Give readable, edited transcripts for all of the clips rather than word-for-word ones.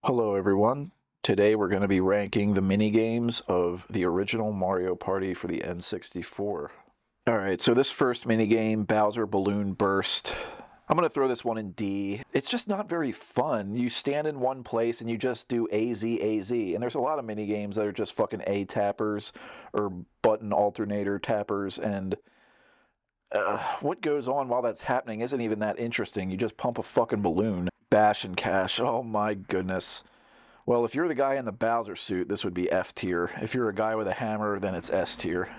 Hello everyone. Today we're going to be ranking the minigames of the original Mario Party for the N64. Alright, so this first minigame, Bowser Balloon Burst, I'm going to throw this one in D. It's just not very fun. You stand in one place and you just do AZ, AZ, and there's a lot of minigames that are just fucking A tappers or button alternator tappers, and what goes on while that's happening isn't even that interesting. You just pump a fucking balloon. Bash and cash. Oh my goodness. Well, if you're the guy in the Bowser suit, this would be F tier. If you're a guy with a hammer, then it's S tier.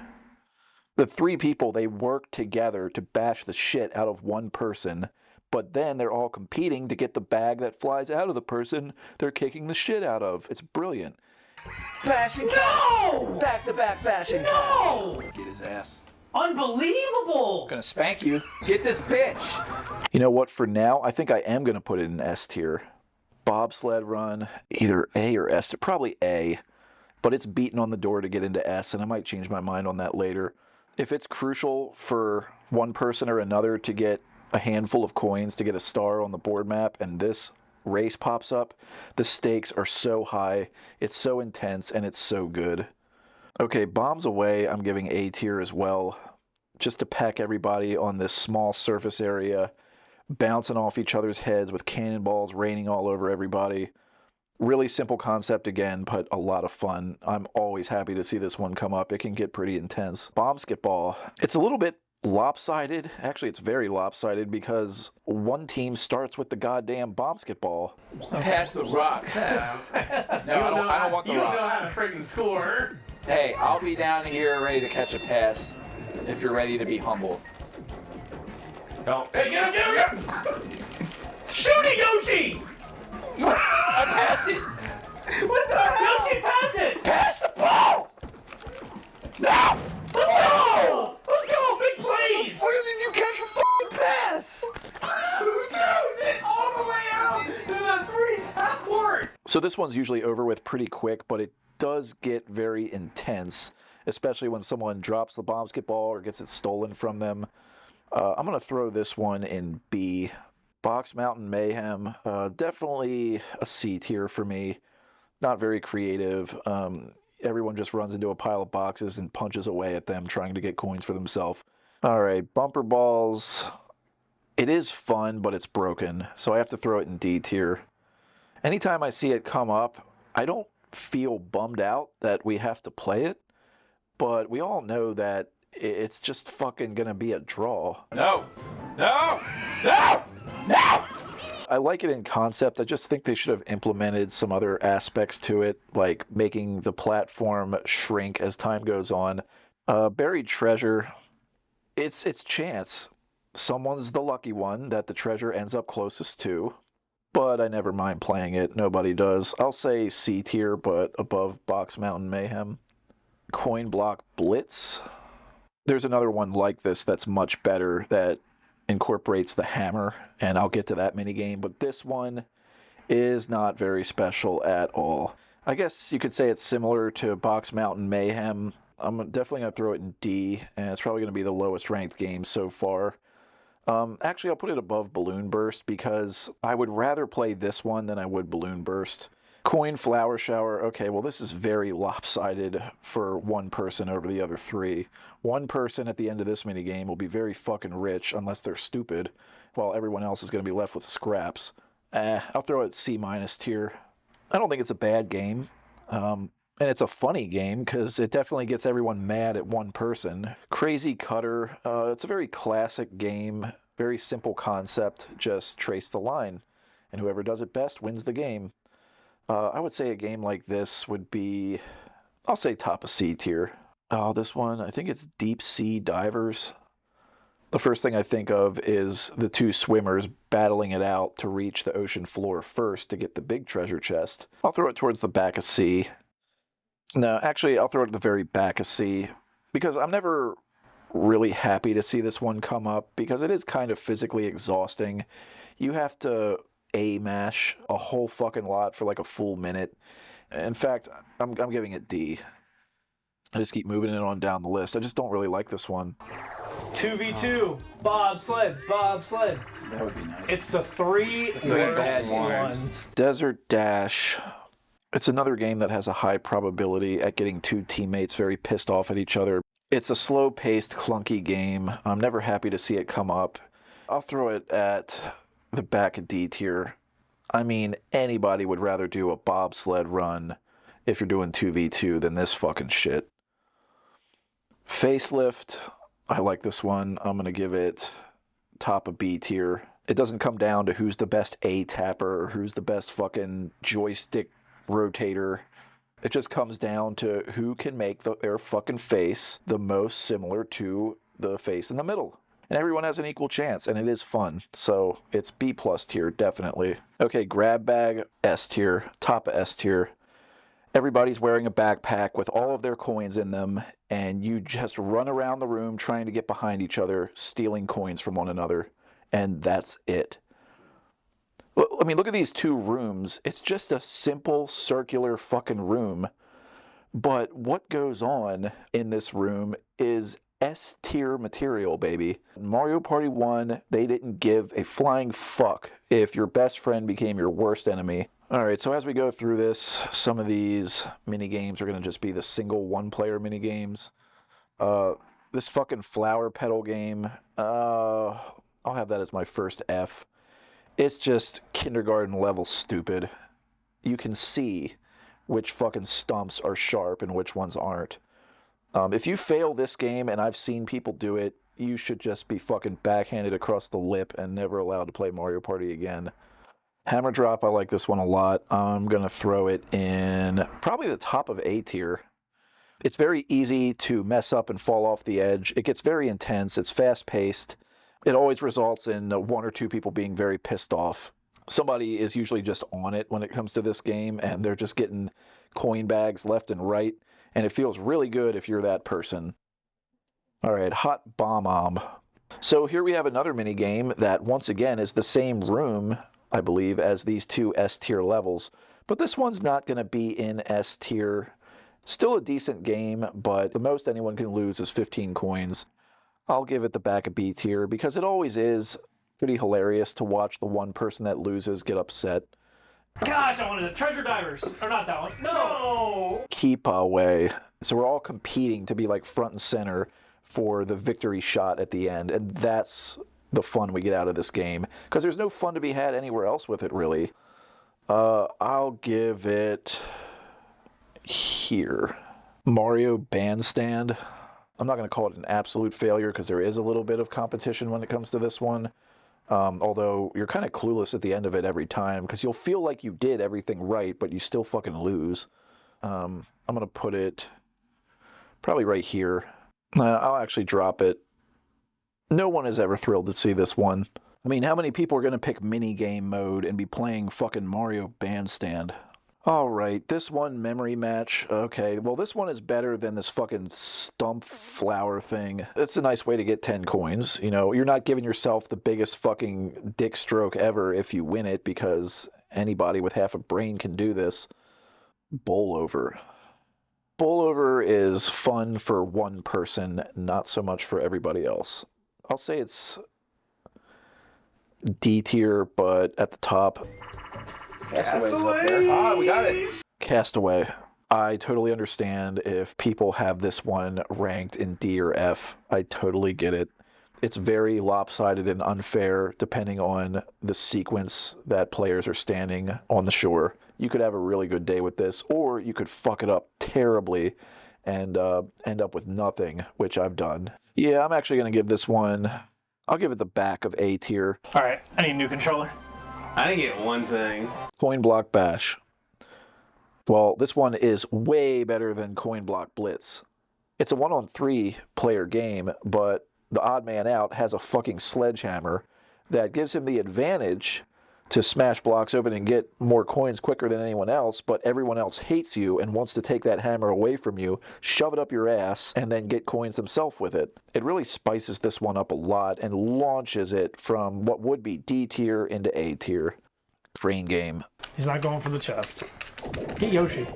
The three people, they work together to bash the shit out of one person, but then they're all competing to get the bag that flies out of the person they're kicking the shit out of. It's brilliant. Bash and No! back to back bash and No! Get his ass. Unbelievable! Gonna spank you. Get this bitch! You know what, for now, I think I am gonna put it in S tier. Bobsled run, either A or S, probably A, but it's beating on the door to get into S, and I might change my mind on that later. If it's crucial for one person or another to get a handful of coins to get a star on the board map, and this race pops up, the stakes are so high, it's so intense, and it's so good. Okay, Bombs Away, I'm giving A tier as well, just to pack everybody on this small surface area, bouncing off each other's heads with cannonballs raining all over everybody. Really simple concept again, but a lot of fun. I'm always happy to see this one come up. It can get pretty intense. Bombsketball. It's a little bit lopsided. Actually, it's very lopsided because one team starts with the goddamn bombsketball. Pass the rock. No, I don't want the You don't rock. know how to freaking score. Hey, I'll be down here ready to catch a pass if you're ready to be humble. No. Hey, get him, get him, get him! Shoot it, Yoshi! I passed it! What the hell? Yoshi, pass it! Pass the ball! No! Let's go! Let's go! Big plays! Where did you catch the fucking pass? Who throws it all the way out to the half court? So this one's usually over with pretty quick, but it does get very intense, especially when someone drops the bombsketball or gets it stolen from them. I'm going to throw this one in B. Box Mountain Mayhem, definitely a C tier for me. Not very creative. Everyone just runs into a pile of boxes and punches away at them trying to get coins for themselves. All right, Bumper Balls. It is fun, but it's broken, so I have to throw it in D tier. Anytime I see it come up, I don't feel bummed out that we have to play it, but we all know that it's just fucking gonna be a draw. No! No! No! No! I like it in concept. I just think they should have implemented some other aspects to it, like making the platform shrink as time goes on. Buried treasure, it's chance. Someone's the lucky one that the treasure ends up closest to, but I never mind playing it. Nobody does. I'll say C tier, but above Box Mountain Mayhem. Coin Block Blitz. There's another one like this that's much better that incorporates the hammer, and I'll get to that minigame, but this one is not very special at all. I guess you could say it's similar to Box Mountain Mayhem. I'm definitely going to throw it in D, and it's probably going to be the lowest ranked game so far. Actually, I'll put it above Balloon Burst because I would rather play this one than I would Balloon Burst. Coin Flower Shower. Okay, well, this is very lopsided for one person over the other three. One person at the end of this minigame will be very fucking rich unless they're stupid, while everyone else is going to be left with scraps. I'll throw it C- tier. I don't think it's a bad game. And it's a funny game because it definitely gets everyone mad at one person. Crazy Cutter. It's a very classic game. Very simple concept. Just trace the line. And whoever does it best wins the game. I would say a game like this would be, I'll say top of C tier. Oh, this one, I think it's Deep Sea Divers. The first thing I think of is the two swimmers battling it out to reach the ocean floor first to get the big treasure chest. I'll throw it towards the back of C. No, actually, I'll throw it at the very back of C because I'm never really happy to see this one come up because it is kind of physically exhausting. You have to mash a whole fucking lot for like a full minute. In fact, I'm giving it D. I just keep moving it on down the list. I just don't really like this one. 2v2. Bobsled. That would be nice. It's the three bad worst ones. ones. Desert Dash. It's another game that has a high probability at getting two teammates very pissed off at each other. It's a slow-paced, clunky game. I'm never happy to see it come up. I'll throw it at the back of D tier. I mean, anybody would rather do a bobsled run if you're doing 2v2 than this fucking shit. Facelift. I like this one. I'm going to give it top of B tier. It doesn't come down to who's the best A tapper or who's the best fucking joystick rotator. It just comes down to who can make their fucking face the most similar to the face in the middle. And everyone has an equal chance, and it is fun. So it's B+ tier, definitely. Okay, grab bag, S tier, top of S tier. Everybody's wearing a backpack with all of their coins in them, and you just run around the room trying to get behind each other, stealing coins from one another, and that's it. Well, I mean, look at these two rooms. It's just a simple circular fucking room. But what goes on in this room is S-tier material, baby. Mario Party 1, they didn't give a flying fuck if your best friend became your worst enemy. All right, so as we go through this, some of these mini-games are going to just be the single one-player mini-games. This fucking flower petal game, I'll have that as my first F. It's just kindergarten level stupid. You can see which fucking stumps are sharp and which ones aren't. If you fail this game, and I've seen people do it, you should just be fucking backhanded across the lip and never allowed to play Mario Party again. Hammer Drop, I like this one a lot. I'm going to throw it in probably the top of A tier. It's very easy to mess up and fall off the edge. It gets very intense. It's fast-paced. It always results in one or two people being very pissed off. Somebody is usually just on it when it comes to this game, and they're just getting coin bags left and right, and it feels really good if you're that person. All right, Hot Bomb. So here we have another mini game that, once again, is the same room, I believe, as these two S-tier levels, but this one's not going to be in S-tier. Still a decent game, but the most anyone can lose is 15 coins. I'll give it the back of B tier because it always is pretty hilarious to watch the one person that loses get upset. Gosh, I wanted it. Treasure Divers. Or not that one. No! Keep away. So we're all competing to be like front and center for the victory shot at the end, and that's the fun we get out of this game because there's no fun to be had anywhere else with it, really. I'll give it here. Mario Bandstand. I'm not going to call it an absolute failure because there is a little bit of competition when it comes to this one. Although you're kind of clueless at the end of it every time because you'll feel like you did everything right, but you still fucking lose. I'm going to put it probably right here. I'll actually drop it. No one is ever thrilled to see this one. I mean, how many people are going to pick mini-game mode and be playing fucking Mario Bandstand? All right, this one, Memory Match. Okay, well, this one is better than this fucking stump flower thing. It's a nice way to get 10 coins. You know, you're not giving yourself the biggest fucking dick stroke ever if you win it because anybody with half a brain can do this. Bowl Over. Bowl Over is fun for one person, not so much for everybody else. I'll say it's D tier, but at the top. Ah, we got it. Castaway. I totally understand if people have this one ranked in D or F. I totally get it. It's very lopsided and unfair depending on the sequence that players are standing on the shore. You could have a really good day with this, or you could fuck it up terribly and end up with nothing, which I've done. Yeah, I'm actually going to give this one, I'll give it the back of A tier. All right, I need a new controller. I didn't get one thing. Coin Block Bash. Well, this one is way better than Coin Block Blitz. It's a 1-on-3 player game, but the odd man out has a fucking sledgehammer that gives him the advantage to smash blocks open and get more coins quicker than anyone else, but everyone else hates you and wants to take that hammer away from you, shove it up your ass, and then get coins themselves with it. It really spices this one up a lot and launches it from what would be D tier into A tier. Crane Game. He's not going for the chest. Get Yoshi.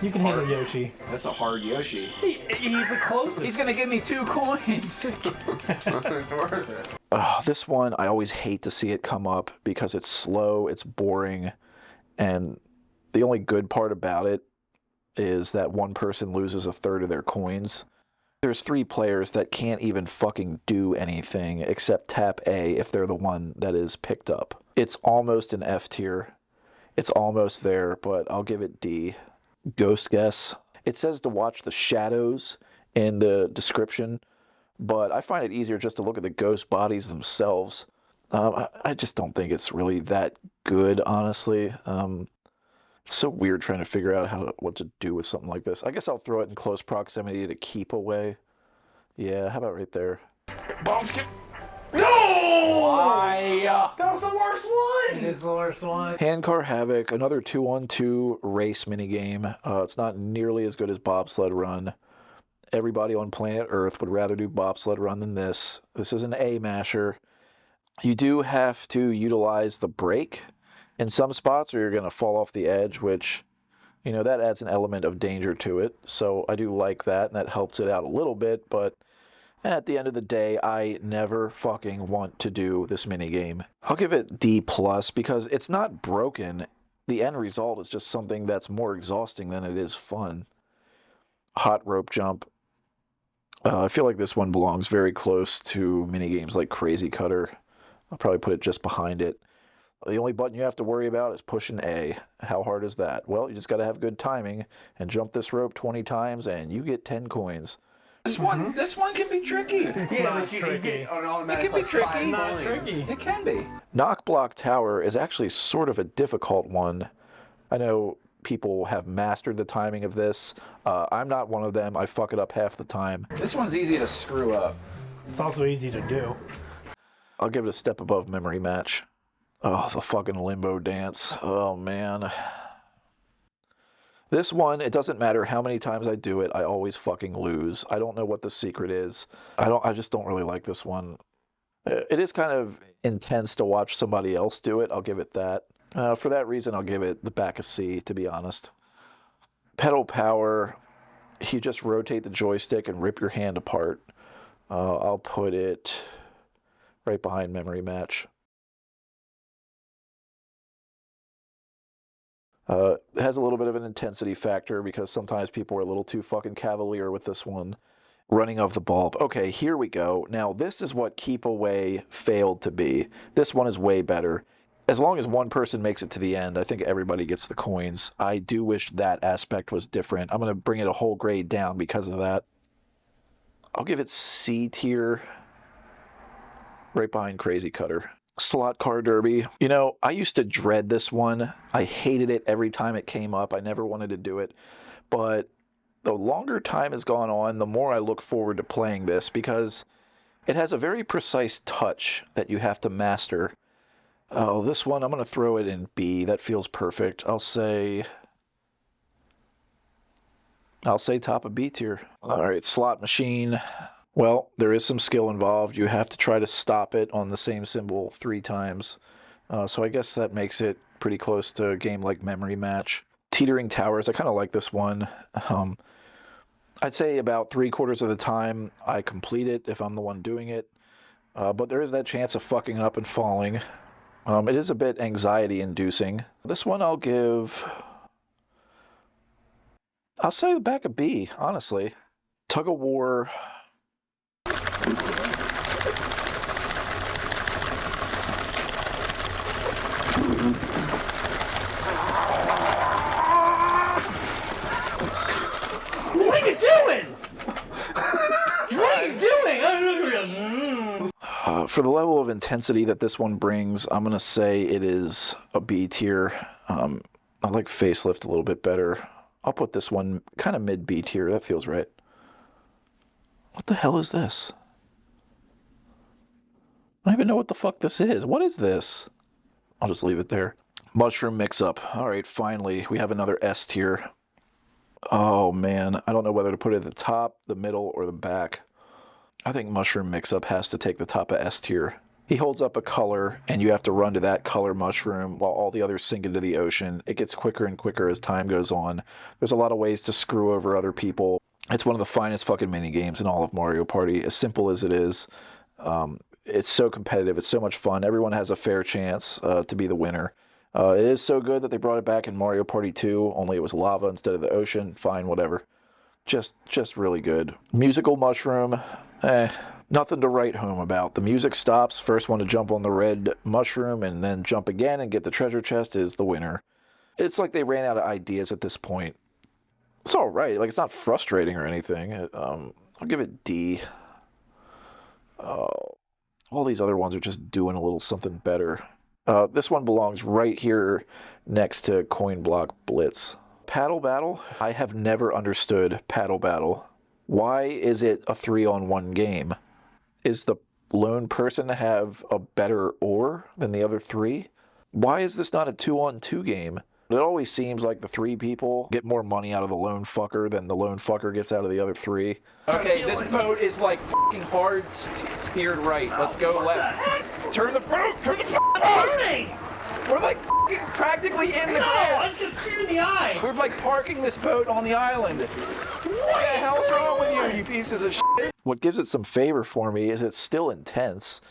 You can handle Yoshi. That's a hard Yoshi. He's the closest. He's gonna give me 2 coins. It's worth it. This one, I always hate to see it come up because it's slow, it's boring, and the only good part about it is that one person loses a third of their coins. There's 3 players that can't even fucking do anything except tap A if they're the one that is picked up. It's almost an F tier. It's almost there, but I'll give it D. Ghost guess. It says to watch the shadows in the description, but I find it easier just to look at the ghost bodies themselves. I just don't think it's really that good, honestly. It's so weird trying to figure out what to do with something like this. I guess I'll throw it in close proximity to keep away. Yeah, how about right there? Bomb skip. No! Why? That was the worst one! It's the worst one. Handcar Havoc, another 2-on-2 race minigame. It's not nearly as good as Bobsled Run. Everybody on planet Earth would rather do Bobsled Run than this. This is an A masher. You do have to utilize the brake in some spots or you're going to fall off the edge, which, you know, that adds an element of danger to it. So I do like that, and that helps it out a little bit, but at the end of the day, I never fucking want to do this minigame. I'll give it D+, because it's not broken. The end result is just something that's more exhausting than it is fun. Hot rope jump. I feel like this one belongs very close to minigames like Crazy Cutter. I'll probably put it just behind it. The only button you have to worry about is pushing A. How hard is that? Well, you just got to have good timing and jump this rope 20 times and you get 10 coins. This one can be tricky. It's Yeah, not but you tricky. get an automatic, It can be like, tricky. 5 Not coins. tricky. It can be. Knock Block Tower is actually sort of a difficult one. I know people have mastered the timing of this. I'm not one of them. I fuck it up half the time. This one's easy to screw up. It's also easy to do. I'll give it a step above Memory Match. Oh, the fucking limbo dance. Oh, man. This one, it doesn't matter how many times I do it, I always fucking lose. I don't know what the secret is. I just don't really like this one. It is kind of intense to watch somebody else do it. I'll give it that. For that reason, I'll give it the back of C, to be honest. Pedal power, you just rotate the joystick and rip your hand apart. I'll put it right behind Memory Match. It has a little bit of an intensity factor because sometimes people are a little too fucking cavalier with this one. Running of the bulb. Okay, here we go. Now, this is what Keep Away failed to be. This one is way better. As long as one person makes it to the end, I think everybody gets the coins. I do wish that aspect was different. I'm going to bring it a whole grade down because of that. I'll give it C tier, right behind Crazy Cutter. Slot Car Derby. You know, I used to dread this one. I hated it every time it came up. I never wanted to do it. But the longer time has gone on, the more I look forward to playing this because it has a very precise touch that you have to master. Oh, this one, I'm going to throw it in B. That feels perfect. I'll say top of B tier. All right, Slot Machine. Well, there is some skill involved. You have to try to stop it on the same symbol 3 times. So I guess that makes it pretty close to a game like Memory Match. Teetering Towers, I kind of like this one. I'd say about 3/4 of the time I complete it if I'm the one doing it. But there is that chance of fucking up and falling. It is a bit anxiety-inducing. This one I'll say the back of B, honestly. Tug of War. What are you doing? What are you doing? For the level of intensity that this one brings, I'm going to say it is a B tier. I like Facelift a little bit better. I'll put this one kind of mid B tier. That feels right. What the hell is this? I don't even know what the fuck this is. What is this? I'll just leave it there. Mushroom Mix-Up. All right, finally, we have another S tier. Oh, man. I don't know whether to put it at the top, the middle, or the back. I think Mushroom Mix-Up has to take the top of S tier. He holds up a color, and you have to run to that color mushroom while all the others sink into the ocean. It gets quicker and quicker as time goes on. There's a lot of ways to screw over other people. It's one of the finest fucking mini games in all of Mario Party, as simple as it is. It's so competitive. It's so much fun. Everyone has a fair chance to be the winner. It is so good that they brought it back in Mario Party 2, only it was lava instead of the ocean. Fine, whatever. Just really good. Musical mushroom, nothing to write home about. The music stops. First one to jump on the red mushroom and then jump again and get the treasure chest is the winner. It's like they ran out of ideas at this point. It's all right. Like, it's not frustrating or anything. I'll give it D. All these other ones are just doing a little something better. This one belongs right here next to Coin Block Blitz. Paddle Battle? I have never understood Paddle Battle. Why is it a 3-on-1 game? Is the lone person have a better ore than the other three? Why is this not a 2-on-2 game? It always seems like the three people get more money out of the lone fucker than the lone fucker gets out of the other three. Okay, this boat is like fucking hard steered right. Let's go left. Turn the boat! Turn the boat! Turning! We're like fucking practically in the No, I grass. just steer in the eye. We're like parking this boat on the island. What the hell's wrong with you, you pieces of shit? What gives it some favor for me is it's still intense,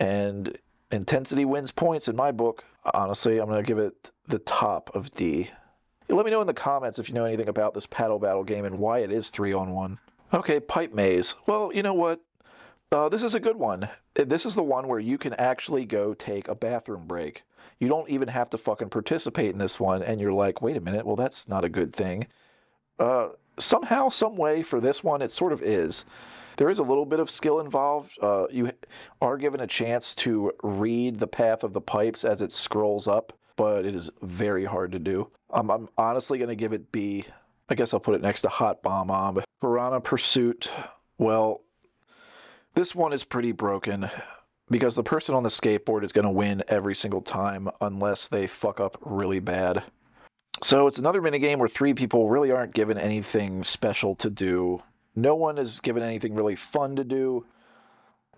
and intensity wins points in my book. Honestly, I'm going to give it the top of D. Let me know in the comments if you know anything about this Paddle Battle game and why it is 3-on-1. Okay, Pipe Maze. Well, you know what? This is a good one. This is the one where you can actually go take a bathroom break. You don't even have to fucking participate in this one, and you're like, wait a minute, well, that's not a good thing. Somehow, some way for this one, it sort of is. There is a little bit of skill involved. You are given a chance to read the path of the pipes as it scrolls up, but it is very hard to do. I'm honestly going to give it B. I guess I'll put it next to Hot Bomb Bomb. Piranha Pursuit. Well, this one is pretty broken because the person on the skateboard is going to win every single time unless they fuck up really bad. So it's another minigame where three people really aren't given anything special to do. No one is given anything really fun to do.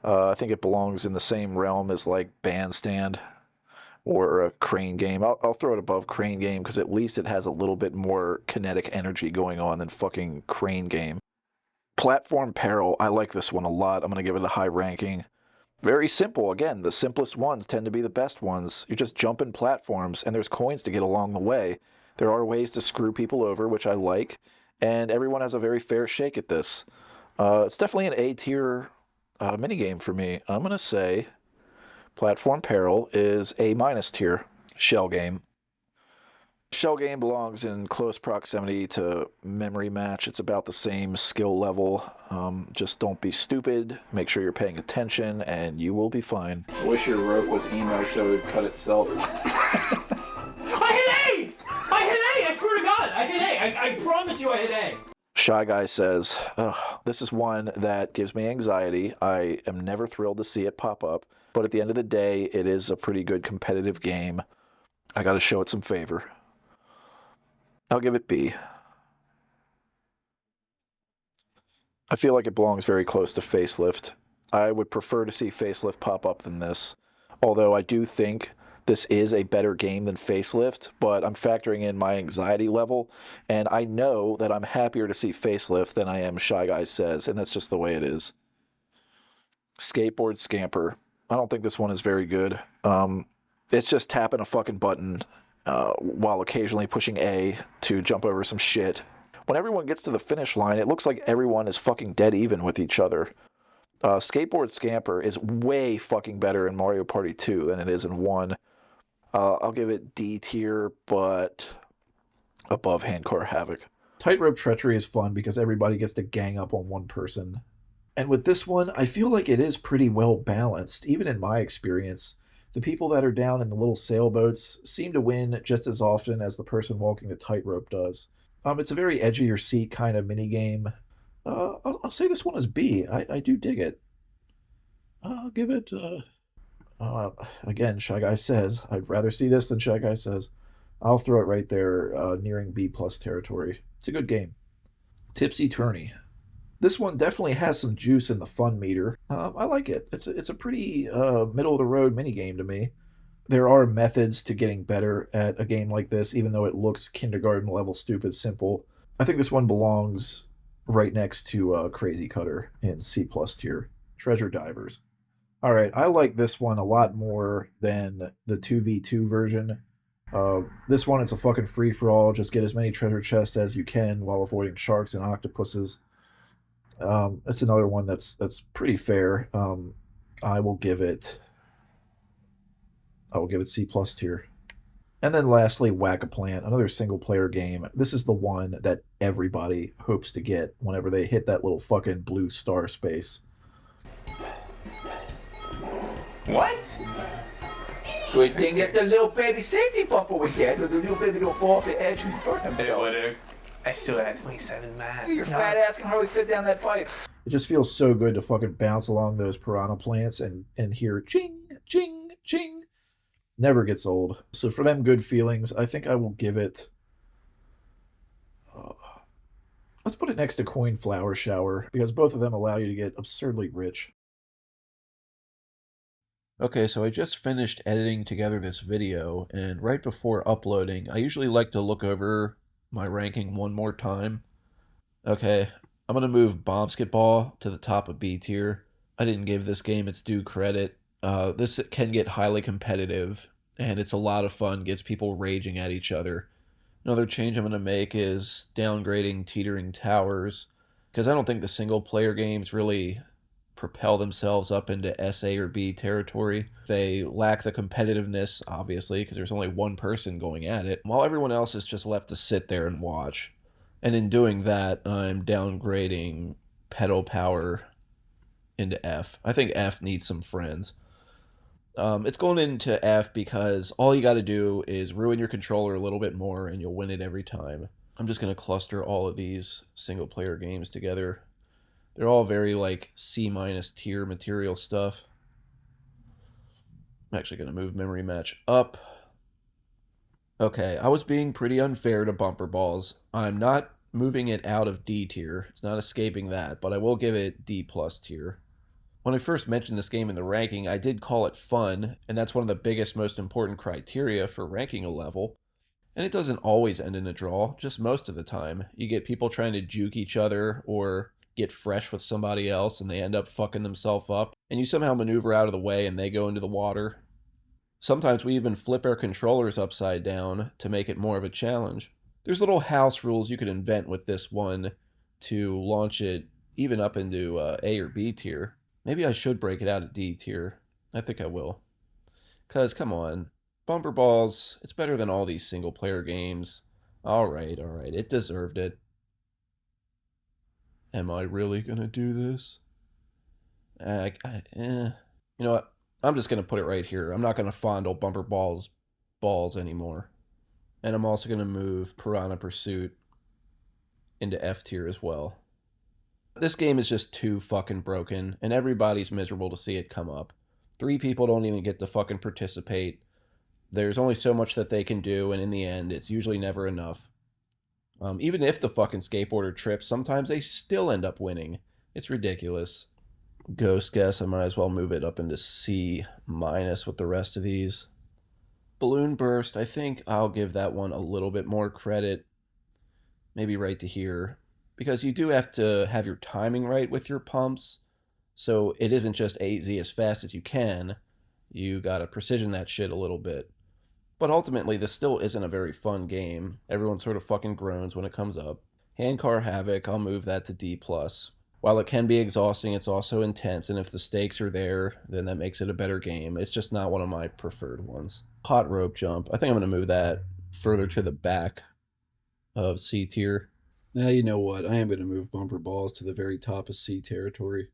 I think it belongs in the same realm as like Bandstand or a Crane Game. I'll throw it above Crane Game because at least it has a little bit more kinetic energy going on than fucking Crane Game. Platform Peril. I like this one a lot. I'm going to give it a high ranking. Very simple. Again, the simplest ones tend to be the best ones. You're just jumping platforms and there's coins to get along the way. There are ways to screw people over, which I like, and everyone has a very fair shake at this. It's definitely an A-tier minigame for me. I'm going to say Platform Peril is A- tier. Shell Game. Shell Game belongs in close proximity to Memory Match. It's about the same skill level. Just don't be stupid. Make sure you're paying attention, and you will be fine. I wish your rope was emo so it would cut itself. I hit A! I hit A! I swear to God, I hit A. I promise you I hit A. Shy Guy says, this is one that gives me anxiety. I am never thrilled to see it pop up, but at the end of the day, it is a pretty good competitive game. I got to show it some favor. I'll give it B. I feel like it belongs very close to Facelift. I would prefer to see Facelift pop up than this, although I do think this is a better game than Facelift, but I'm factoring in my anxiety level, and I know that I'm happier to see Facelift than I am Shy Guy Says, and that's just the way it is. Skateboard Scamper. I don't think this one is very good. It's just tapping a fucking button while occasionally pushing A to jump over some shit. When everyone gets to the finish line, it looks like everyone is fucking dead even with each other. Skateboard Scamper is way fucking better in Mario Party 2 than it is in 1. I'll give it D tier, but above Handcar Havoc. Tightrope Treachery is fun because everybody gets to gang up on one person. And with this one, I feel like it is pretty well balanced, even in my experience. The people that are down in the little sailboats seem to win just as often as the person walking the tightrope does. It's a very edge of your seat kind of minigame. I'll say this one is B. I do dig it. I'll give it... again, Shy Guy Says. I'd rather see this than Shy Guy Says. I'll throw it right there, nearing B+ territory. It's a good game. Tipsy Tourney. This one definitely has some juice in the fun meter. I like it. It's a pretty middle of the road mini game to me. There are methods to getting better at a game like this, even though it looks kindergarten level stupid simple. I think this one belongs right next to Crazy Cutter in C plus tier. Treasure Divers. All right, I like this one a lot more than the 2v2 version. This one, it's a fucking free for all. Just get as many treasure chests as you can while avoiding sharks and octopuses. That's another one that's pretty fair. I will give it I will give it C plus tier. And then lastly, Whack a Plant, another single player game. This is the one that everybody hopes to get whenever they hit that little fucking blue star space. What? Good thing that the little baby safety bumper was there, so the little baby don't fall off the edge and hurt himself. I still had 27 man. Your fat ass can hardly fit down that pipe. It just feels so good to fucking bounce along those piranha plants and hear ching, ching, ching. Never gets old. So for them good feelings, I think I will give it. Uh, let's put it next to Coin Flower Shower because both of them allow you to get absurdly rich. Okay, so I just finished editing together this video, and right before uploading, I usually like to look over my ranking one more time. Okay, I'm going to move Bombsketball to the top of B tier. I didn't give this game its due credit. This can get highly competitive, and it's a lot of fun, gets people raging at each other. Another change I'm going to make is downgrading Teetering Towers, because I don't think the single player games really propel themselves up into SA or B territory. They lack the competitiveness, obviously, because there's only one person going at it, while everyone else is just left to sit there and watch. And in doing that, I'm downgrading Pedal Power into F. I think F needs some friends. It's going into F because all you got to do is ruin your controller a little bit more and you'll win it every time. I'm just going to cluster all of these single player games together. They're all very like C minus tier material stuff. I'm actually going to move Memory Match up. Okay, I was being pretty unfair to Bumper Balls. I'm not moving it out of D tier. It's not escaping that, but I will give it D plus tier. When I first mentioned this game in the ranking, I did call it fun, and that's one of the biggest, most important criteria for ranking a level. And it doesn't always end in a draw, just most of the time. You get people trying to juke each other or get fresh with somebody else and they end up fucking themselves up, and you somehow maneuver out of the way and they go into the water. Sometimes we even flip our controllers upside down to make it more of a challenge. There's little house rules you could invent with this one to launch it even up into A or B tier. Maybe I should break it out at D tier. I think I will. Because, come on, Bumper Balls, it's better than all these single player games. Alright, it deserved it. Am I really gonna do this? You know what? I'm just gonna put it right here. I'm not gonna fondle Bumper Balls balls anymore. And I'm also gonna move Piranha Pursuit into F tier as well. This game is just too fucking broken, and everybody's miserable to see it come up. 3 people don't even get to fucking participate. There's only so much that they can do, and in the end, it's usually never enough. Even if the fucking skateboarder trips, sometimes they still end up winning. It's ridiculous. Ghost Guess, I might as well move it up into C minus with the rest of these. Balloon Burst, I think I'll give that one a little bit more credit. Maybe right to here. Because you do have to have your timing right with your pumps. So it isn't just AZ as fast as you can. You gotta precision that shit a little bit. But ultimately, this still isn't a very fun game. Everyone sort of fucking groans when it comes up. Handcar Havoc, I'll move that to D+. While it can be exhausting, it's also intense, and if the stakes are there, then that makes it a better game. It's just not one of my preferred ones. Hot Rope Jump, I think I'm going to move that further to the back of C tier. Now you know what, I am going to move Bumper Balls to the very top of C territory.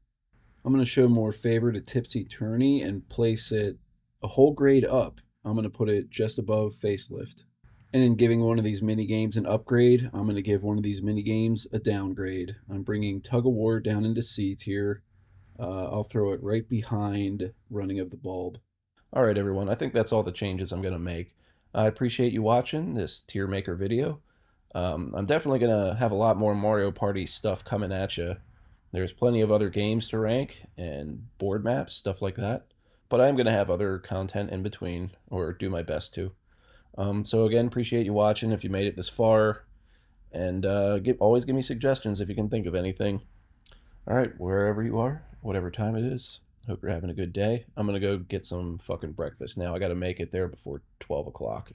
I'm going to show more favor to Tipsy Tourney and place it a whole grade up. I'm going to put it just above Facelift. And in giving one of these mini games an upgrade, I'm going to give one of these mini games a downgrade. I'm bringing Tug of War down into C tier. I'll throw it right behind Running of the Bulb. All right, everyone. I think that's all the changes I'm going to make. I appreciate you watching this tier maker video. I'm definitely going to have a lot more Mario Party stuff coming at you. There's plenty of other games to rank and board maps, stuff like that. But I'm going to have other content in between, or do my best to. So again, appreciate you watching if you made it this far. And always give me suggestions if you can think of anything. All right, wherever you are, whatever time it is, hope you're having a good day. I'm going to go get some fucking breakfast now. I got to make it there before 12 o'clock.